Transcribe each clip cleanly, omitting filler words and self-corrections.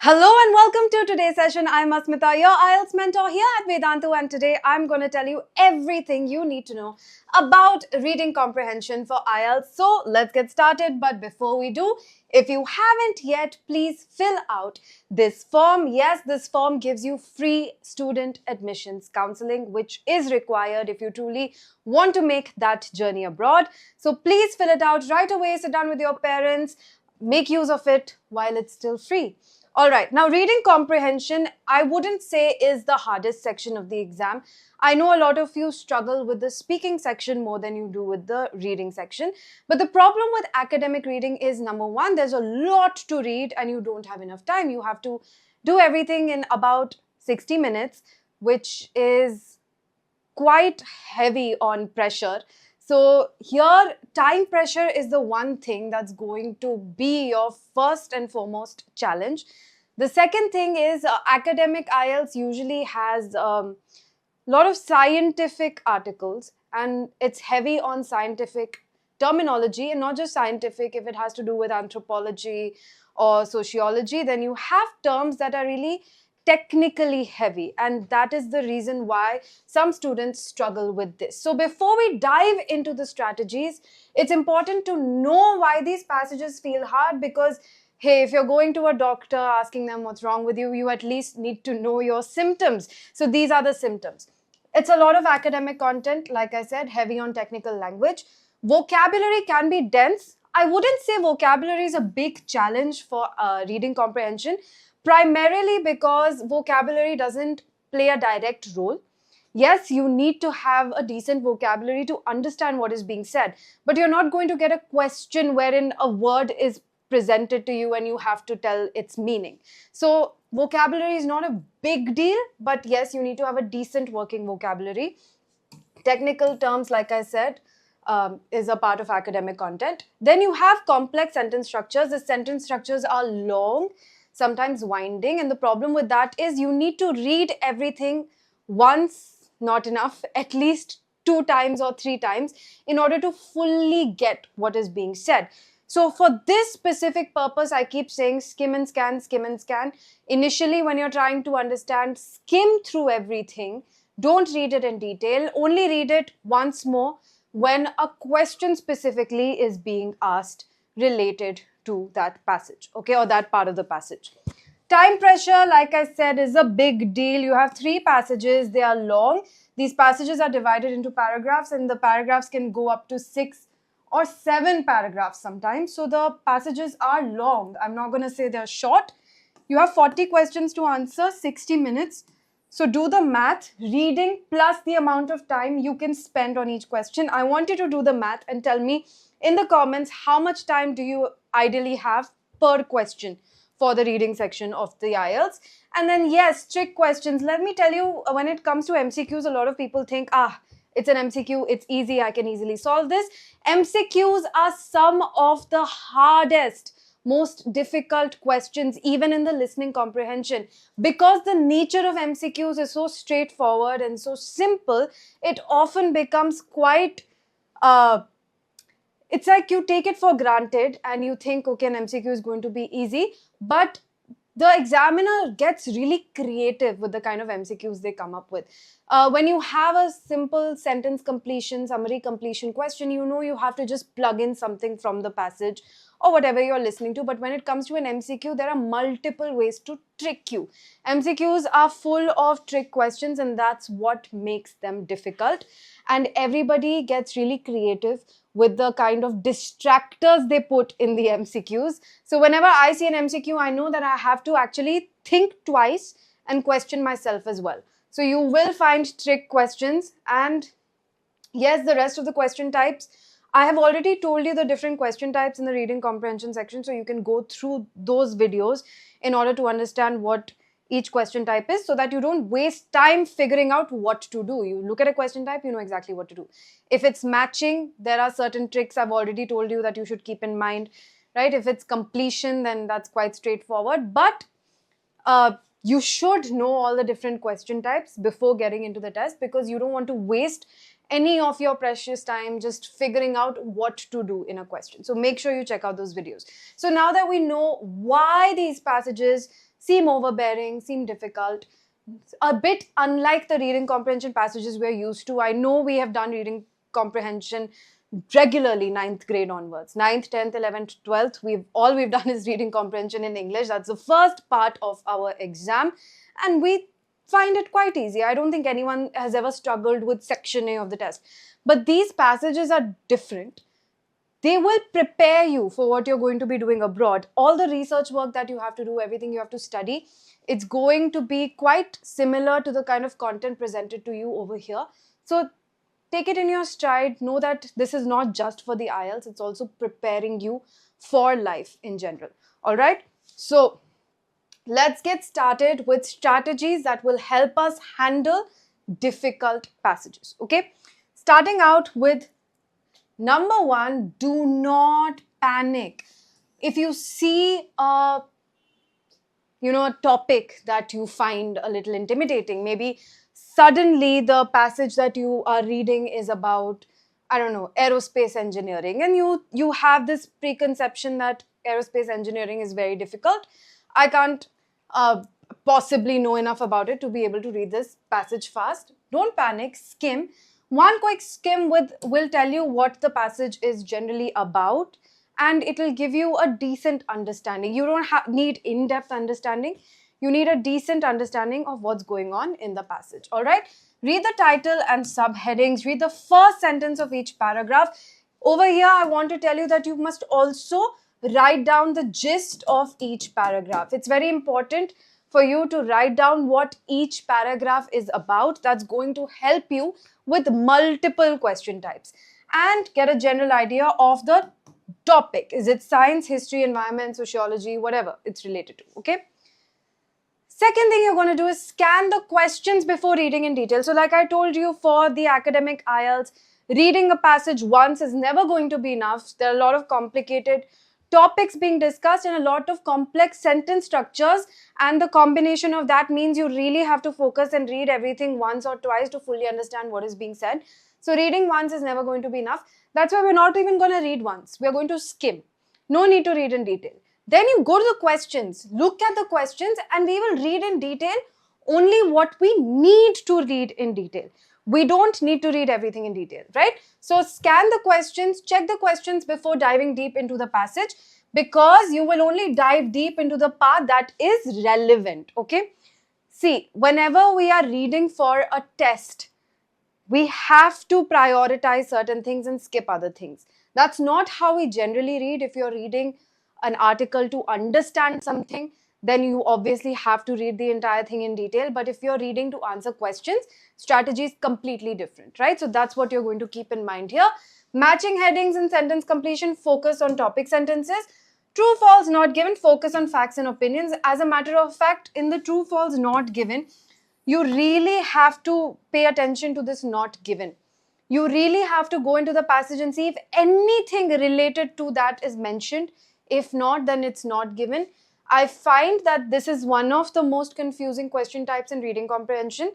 Hello and welcome to today's session. I'm Asmita, your IELTS mentor here at Vedantu, and today I'm going to tell you everything you need to know about reading comprehension for IELTS. So let's get started. But before we do, if you haven't yet, please fill out this form. Yes, this form gives you free student admissions counseling, which is required if you truly want to make that journey abroad. So please fill it out right away. Sit down with your parents. Make use of it while it's still free. All right, now reading comprehension, I wouldn't say is the hardest section of the exam. I know a lot of you struggle with the speaking section more than you do with the reading section. But the problem with academic reading is, number one, there's a lot to read and you don't have enough time. You have to do everything in about 60 minutes, which is quite heavy on pressure. So here, time pressure is the one thing that's going to be your first and foremost challenge. The second thing is academic IELTS usually has a lot of scientific articles, and it's heavy on scientific terminology, and not just scientific. If it has to do with anthropology or sociology, then you have terms that are really technically heavy, and that is the reason why some students struggle with this. So before we dive into the strategies, it's important to know why these passages feel hard, because hey, if you're going to a doctor asking them what's wrong with you, you at least need to know your symptoms. So these are the symptoms. It's a lot of academic content, like I said, heavy on technical language. Vocabulary can be dense. I wouldn't say vocabulary is a big challenge for reading comprehension, primarily because vocabulary doesn't play a direct role. Yes, you need to have a decent vocabulary to understand what is being said, but you're not going to get a question wherein a word is presented to you and you have to tell its meaning. So vocabulary is not a big deal, but yes, you need to have a decent working vocabulary. Technical terms, like I said, is a part of academic content. Then you have complex sentence structures. The sentence structures are long, sometimes winding, and the problem with that is you need to read everything once, not enough, at least 2 times or 3 times in order to fully get what is being said. So for this specific purpose, I keep saying skim and scan, skim and scan. Initially, when you're trying to understand, skim through everything. Don't read it in detail. Only read it once more when a question specifically is being asked related to that passage, okay, or that part of the passage. Time pressure, like I said, is a big deal. You have 3 passages. They are long. These passages are divided into paragraphs, and the paragraphs can go up to 6 or 7 paragraphs sometimes. So the passages are long. I'm not going to say they're short. You have 40 questions to answer, 60 minutes. So do the math, reading plus the amount of time you can spend on each question. I want you to do the math and tell me in the comments how much time do you ideally have per question for the reading section of the IELTS. And then yes, trick questions. Let me tell you, when it comes to MCQs, a lot of people think, it's an MCQ, it's easy, I can easily solve this. MCQs are some of the hardest, most difficult questions, even in the listening comprehension. Because the nature of MCQs is so straightforward and so simple, it often becomes quite, it's like you take it for granted and you think, okay, an MCQ is going to be easy, but the examiner gets really creative with the kind of MCQs they come up with. When you have a simple sentence completion, summary completion question, you know you have to just plug in something from the passage or whatever you're listening to. But when it comes to an MCQ, there are multiple ways to trick you. MCQs are full of trick questions, and that's what makes them difficult. And everybody gets really creative with the kind of distractors they put in the MCQs. So whenever I see an MCQ, I know that I have to actually think twice and question myself as well. So you will find trick questions, and yes, the rest of the question types, I have already told you the different question types in the reading comprehension section, so you can go through those videos in order to understand what each question type is, so that you don't waste time figuring out what to do. You look at a question type, you know exactly what to do. If it's matching, there are certain tricks I've already told you that you should keep in mind, right? If it's completion, then that's quite straightforward. But you should know all the different question types before getting into the test, because you don't want to waste any of your precious time just figuring out what to do in a question. So make sure you check out those videos. So now that we know why these passages seem overbearing, seem difficult, a bit unlike the reading comprehension passages we're used to. I know we have done reading comprehension regularly, 9th grade onwards. 9th, 10th, 11th, 12th, we've done is reading comprehension in English. That's the first part of our exam, and we find it quite easy. I don't think anyone has ever struggled with section A of the test. But these passages are different. They will prepare you for what you're going to be doing abroad. All the research work that you have to do, everything you have to study, it's going to be quite similar to the kind of content presented to you over here. So take it in your stride. Know that this is not just for the IELTS, it's also preparing you for life in general. All right. So let's get started with strategies that will help us handle difficult passages. Okay. Starting out with number one, do not panic. If you see a topic that you find a little intimidating, maybe suddenly the passage that you are reading is about, I don't know, aerospace engineering, and you have this preconception that aerospace engineering is very difficult. I can't possibly know enough about it to be able to read this passage fast. Don't panic, skim. One quick skim will tell you what the passage is generally about, and it will give you a decent understanding. You don't need in-depth understanding. You need a decent understanding of what's going on in the passage. All right? Read the title and subheadings. Read the first sentence of each paragraph. Over here, I want to tell you that you must also write down the gist of each paragraph. It's very important for you to write down what each paragraph is about. That's going to help you with multiple question types and get a general idea of the topic. Is it science, history, environment, sociology, whatever it's related to, okay? Second thing you're going to do is scan the questions before reading in detail. So like I told you, for the academic IELTS, reading a passage once is never going to be enough. There are a lot of complicated topics being discussed and a lot of complex sentence structures, and the combination of that means you really have to focus and read everything once or twice to fully understand what is being said. So reading once is never going to be enough. That's why we're not even going to read once. We're going to skim. No need to read in detail. Then you go to the questions, look at the questions, and we will read in detail only what we need to read in detail. We don't need to read everything in detail, right? So scan the questions, check the questions before diving deep into the passage, because you will only dive deep into the part that is relevant, okay? See, whenever we are reading for a test, we have to prioritize certain things and skip other things. That's not how we generally read. If you're reading an article to understand something, then you obviously have to read the entire thing in detail. But if you're reading to answer questions, strategy is completely different, right? So that's what you're going to keep in mind here. Matching headings and sentence completion, focus on topic sentences. True, false, not given, focus on facts and opinions. As a matter of fact, in the true, false, not given, you really have to pay attention to this not given. You really have to go into the passage and see if anything related to that is mentioned. If not, then it's not given. I find that this is one of the most confusing question types in reading comprehension.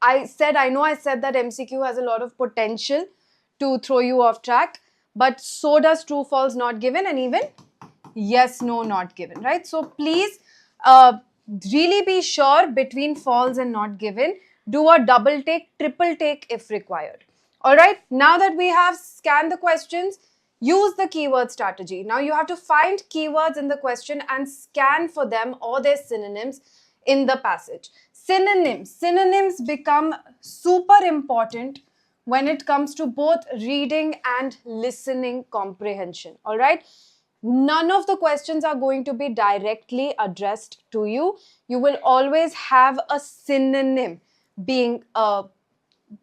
I know I said that MCQ has a lot of potential to throw you off track, but so does true, false, not given, and even yes, no, not given, right? So please really be sure between false and not given. Do a double take, triple take if required. All right, now that we have scanned the questions, use the keyword strategy. Now you have to find keywords in the question and scan for them or their synonyms in the passage. Synonyms become super important when it comes to both reading and listening comprehension. All right. None of the questions are going to be directly addressed to you. You will always have a synonym being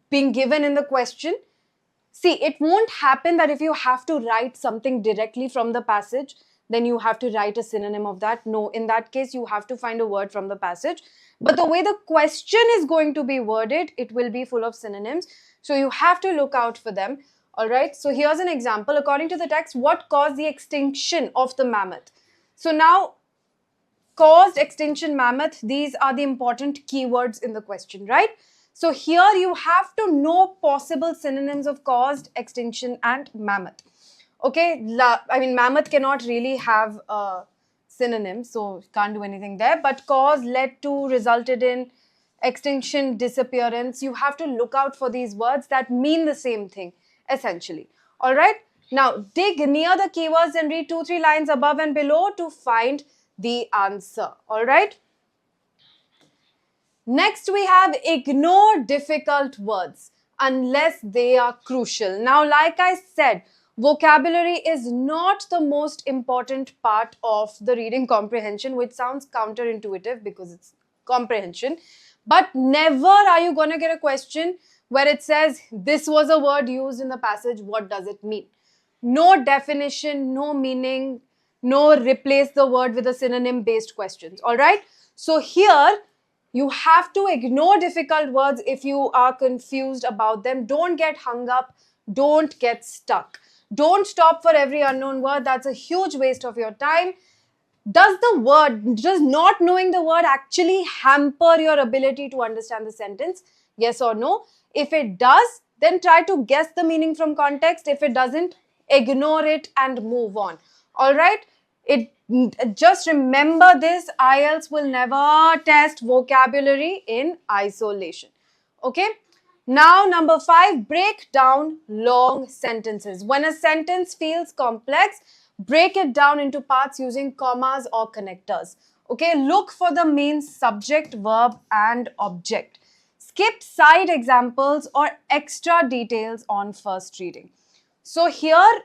given in the question. See, it won't happen that if you have to write something directly from the passage, then you have to write a synonym of that. No, in that case, you have to find a word from the passage. But the way the question is going to be worded, it will be full of synonyms. So you have to look out for them. All right. So here's an example. According to the text, what caused the extinction of the mammoth? So now, caused, extinction, mammoth, these are the important keywords in the question, right? So here you have to know possible synonyms of caused, extinction, and mammoth. Okay, I mean, mammoth cannot really have synonym, so can't do anything there. But cause, led to, resulted in, extinction, disappearance. You have to look out for these words that mean the same thing, essentially. All right. Now, dig near the keywords and read 2-3 lines above and below to find the answer. All right. Next, we have ignore difficult words unless they are crucial. Now, like I said, vocabulary is not the most important part of the reading comprehension, which sounds counterintuitive because it's comprehension. But never are you going to get a question where it says, this was a word used in the passage, what does it mean? No definition, no meaning, no replace the word with a synonym based questions. All right. So here, you have to ignore difficult words if you are confused about them. Don't get hung up. Don't get stuck. Don't stop for every unknown word. That's a huge waste of your time. Does not knowing the word actually hamper your ability to understand the sentence? Yes or no? If it does, then try to guess the meaning from context. If it doesn't, ignore it and move on. All right? Just remember this, IELTS will never test vocabulary in isolation. Okay? Now, number 5, break down long sentences. When a sentence feels complex, break it down into parts using commas or connectors. Okay? Look for the main subject, verb, and object. Skip side examples or extra details on first reading. So here,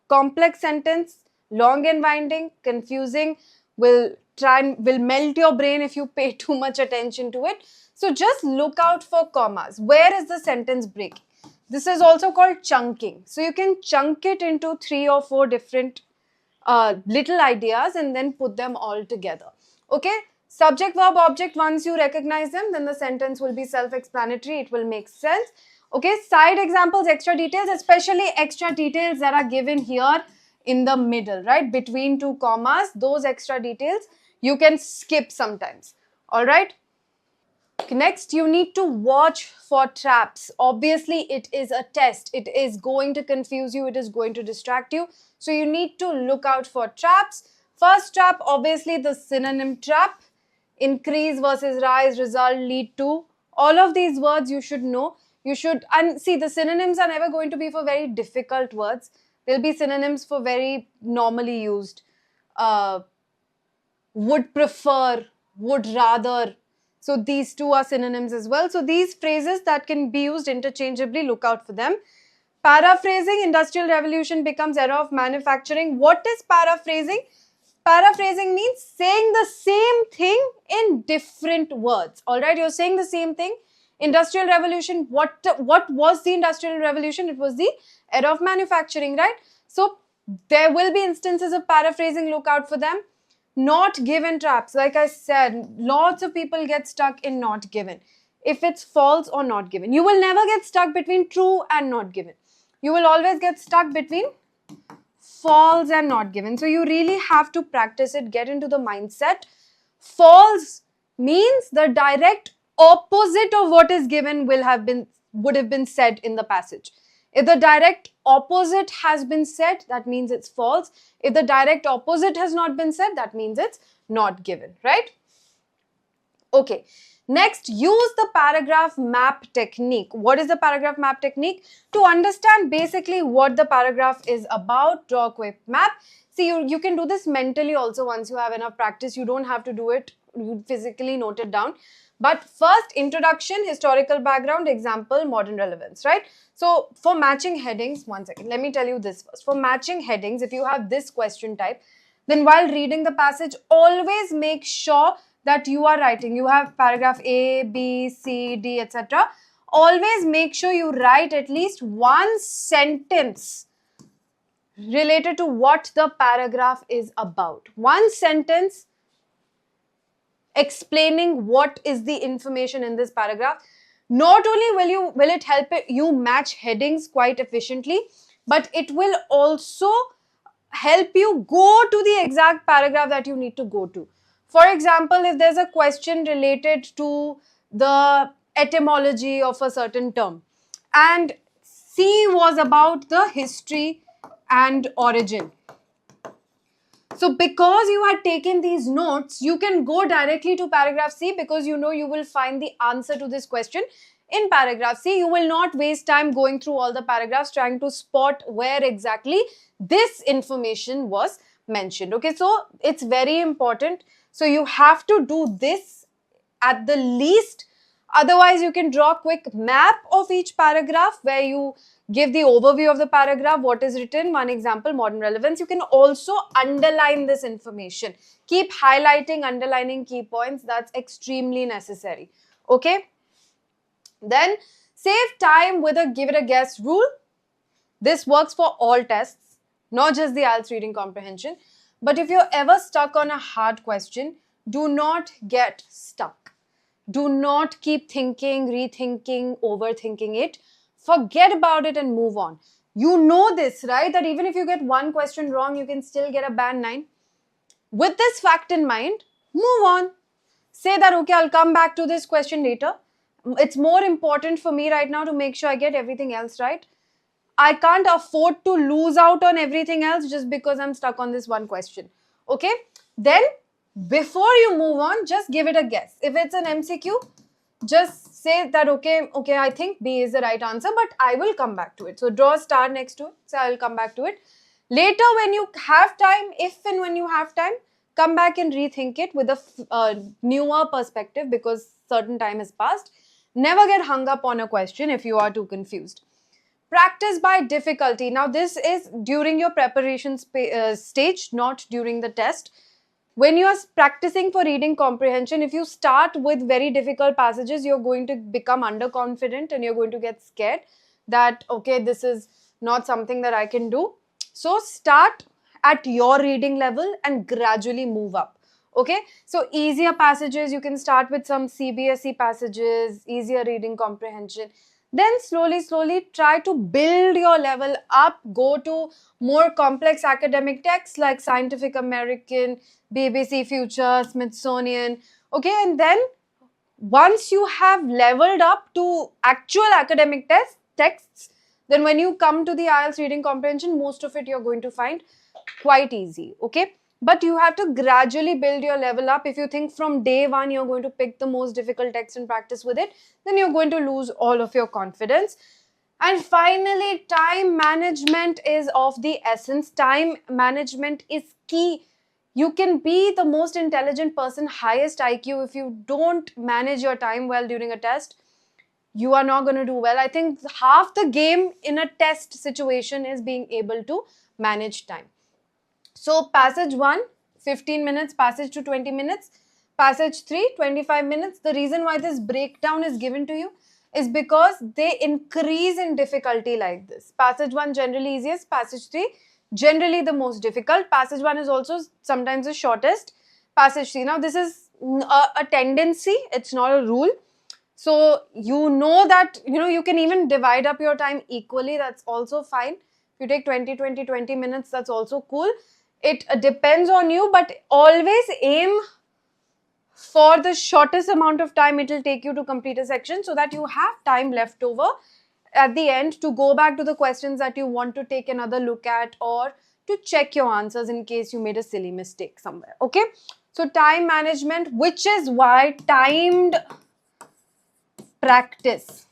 complex sentence, long and winding, confusing, will melt your brain if you pay too much attention to it. So just look out for commas. Where is the sentence breaking? This is also called chunking. So you can chunk it into 3 or 4 different little ideas and then put them all together. Okay? Subject, verb, object, once you recognize them, then the sentence will be self-explanatory. It will make sense. Okay? Side examples, extra details, especially extra details that are given here in the middle, right? Between 2 commas, those extra details you can skip sometimes. All right? Next, you need to watch for traps. Obviously, it is a test. It is going to confuse you. It is going to distract you. So you need to look out for traps. First trap, obviously the synonym trap. Increase versus rise, result, lead to. All of these words you should know. And see, the synonyms are never going to be for very difficult words. There'll be synonyms for very normally used. Would prefer, would rather. So these two are synonyms as well. So these phrases that can be used interchangeably, look out for them. Paraphrasing, Industrial Revolution becomes era of manufacturing. What is paraphrasing? Paraphrasing means saying the same thing in different words. All right, you're saying the same thing. Industrial Revolution, what was the Industrial Revolution? It was the era of manufacturing, right? So there will be instances of paraphrasing, look out for them. Not given traps. Like I said, lots of people get stuck in not given. If it's false or not given. You will never get stuck between true and not given. You will always get stuck between false and not given. So you really have to practice it, get into the mindset. False means the direct opposite of what is given would have been said in the passage. If the direct opposite has been said, that means it's false. If the direct opposite has not been said, that means it's not given, right? Okay. Next, use the paragraph map technique. What is the paragraph map technique? To understand basically what the paragraph is about, draw a quick map. See, you can do this mentally also once you have enough practice. You don't have to do it, you physically note it down. But first, introduction, historical background, example, modern relevance, right? So for matching headings, one second, let me tell you this first. For matching headings, if you have this question type, then while reading the passage, always make sure that you are writing. You have paragraph A, B, C, D, etc. Always make sure you write at least one sentence related to what the paragraph is about. One sentence explaining what is the information in this paragraph. Not only will it help you match headings quite efficiently, but it will also help you go to the exact paragraph that you need to go to. For example, if there's a question related to the etymology of a certain term and C was about the history and origin. So because you had taken these notes, you can go directly to paragraph C because you know you will find the answer to this question in paragraph C. You will not waste time going through all the paragraphs trying to spot where exactly this information was mentioned. Okay, so it's very important. So you have to do this at the least. Otherwise, you can draw a quick map of each paragraph where you give the overview of the paragraph, what is written, one example, modern relevance. You can also underline this information. Keep highlighting, underlining key points. That's extremely necessary. Okay? Then save time with a give it a guess rule. This works for all tests, not just the IELTS reading comprehension. But if you're ever stuck on a hard question, do not get stuck. Do not keep thinking, rethinking, overthinking it. Forget about it and move on. You know this, right? That even if you get one question wrong, you can still get a band 9. With this fact in mind, move on. Say that, okay, I'll come back to this question later. It's more important for me right now to make sure I get everything else right. I can't afford to lose out on everything else just because I'm stuck on this one question. Okay? Then, before you move on, just give it a guess. If it's an MCQ, just say that, okay, I think B is the right answer, but I will come back to it. So, draw a star next to it. So, I will come back to it. Later, when you have time, if and when you have time, come back and rethink it with a newer perspective because certain time has passed. Never get hung up on a question if you are too confused. Practice by difficulty. Now, this is during your preparation stage, not during the test. When you are practicing for reading comprehension, if you start with very difficult passages, you're going to become underconfident and you're going to get scared that, okay, this is not something that I can do. So, start at your reading level and gradually move up. Okay, so easier passages, you can start with some CBSE passages, easier reading comprehension. Then slowly try to build your level up. Go to more complex academic texts like Scientific American, BBC Future, Smithsonian. Okay, and then once you have leveled up to actual academic texts, then when you come to the IELTS reading comprehension, most of it you're going to find quite easy. Okay, but you have to gradually build your level up. If you think from day one you're going to pick the most difficult text and practice with it, then you're going to lose all of your confidence. And finally, time management is of the essence. Time management is key. You can be the most intelligent person, highest IQ. If you don't manage your time well during a test, you are not going to do well. I think half the game in a test situation is being able to manage time. So passage 1, 15 minutes, passage 2, 20 minutes, passage 3, 25 minutes. The reason why this breakdown is given to you is because they increase in difficulty like this. Passage 1 generally easiest, passage 3 generally the most difficult. Passage 1 is also sometimes the shortest. Passage 3, now this is a tendency, it's not a rule. So you know that, you can even divide up your time equally, that's also fine. If you take 20 minutes, that's also cool. It depends on you, but always aim for the shortest amount of time it will take you to complete a section so that you have time left over at the end to go back to the questions that you want to take another look at or to check your answers in case you made a silly mistake somewhere. Okay, so time management, which is why timed practice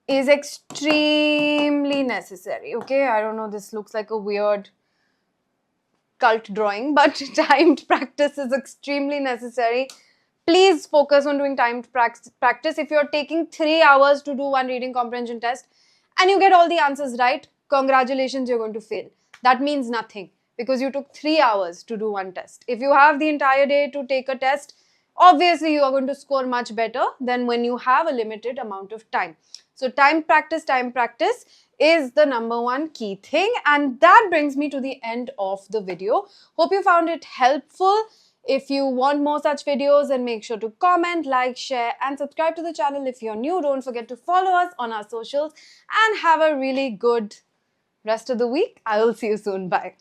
is extremely necessary. Okay, I don't know, this looks like a weird cult drawing, but timed practice is extremely necessary. Please focus on doing timed practice. If you're taking 3 hours to do one reading comprehension test and you get all the answers right, congratulations, you're going to fail. That means nothing because you took 3 hours to do one test. If you have the entire day to take a test, obviously you are going to score much better than when you have a limited amount of time. So time practice is the number one key thing. And that brings me to the end of the video. Hope you found it helpful. If you want more such videos, then make sure to comment, like, share and subscribe to the channel. If you're new, don't forget to follow us on our socials and have a really good rest of the week. I will see you soon. Bye.